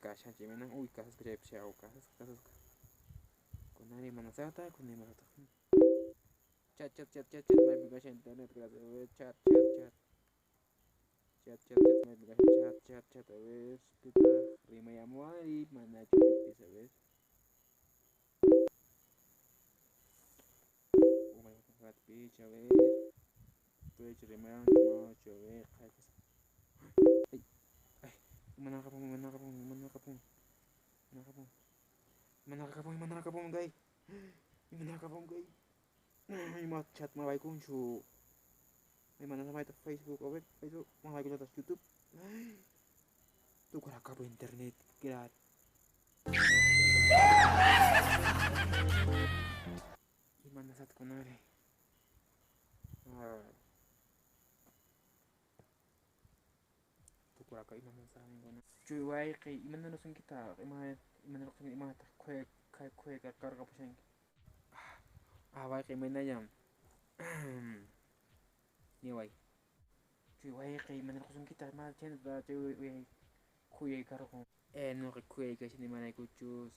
kasha chimena uy kasas kaya pshao kasas kunari mana sata kunari mana sata chat my application internet gracias chat my application chat a ver kita rima yamuari mana chupipis a ver oh my god pitch a ver pitch rima yamuari a ver ay ay mana kapung guys mana kapung guys mau chat mau like kuncu mana sama itu Facebook oke Facebook mau like atas YouTube tuh kalau kabel internet gratis gimana saat kunari tuh kalau kabel gimana saat ini cuy wae kayak gimana langsung kita gimana langsung gimana tak kue kakar kapuseng wae kayak mana jam nih wae cuy wae kayak mana langsung kita mah channel dah cuy kue karo no kue guys ini mana kucus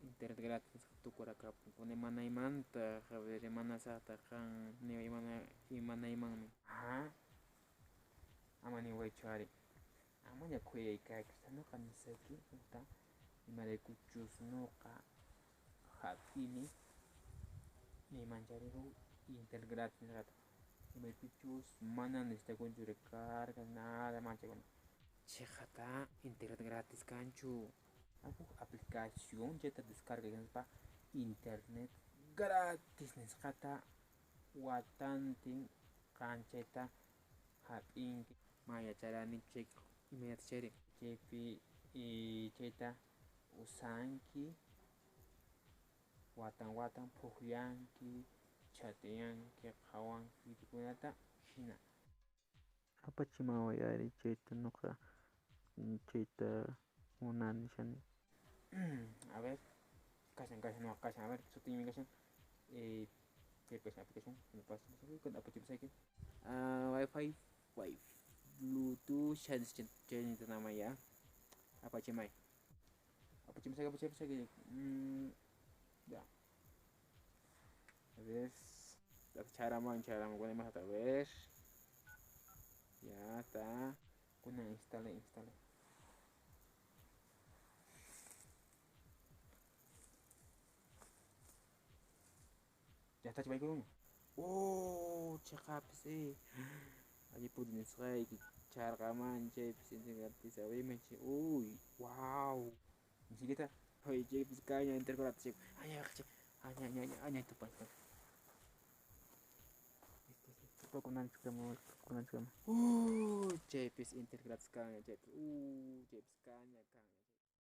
internet gratis tuh kurang kapun pone mana imanta kabere mana sata kang ni imana imang ha amani wae cari amanya kue kayak sana kan seki kita imana kucus no ka hati ni mencari internet gratis kata imana kucus mana nih kita kunci rekarga nada macam cekata internet gratis kancu aku aplikasi kita descarga kan pak internet gratis nih kata watanting kanceta haping maya cara nih cek email cari cepi ceta usanki watan puhyanki chateyanki kawanki kunata hina apa cuma wayari ceta nuka ceta unan shani a ver kasih a ver shooting kasih application lepas kan apa chip saya wifi bluetooth chance itu nama ya apa cimai apa cim saya ya ves cara mau guna mah ves ya ta guna install ya ta coba gulung oh cakap sih aja pudin sekali cara kaman cep sini gratis awe menci uy wow mesti kita hoi cep sekalinya intergratis hanya itu pas penggunaan juga cepis integratis sekalinya cep cep sekalinya kang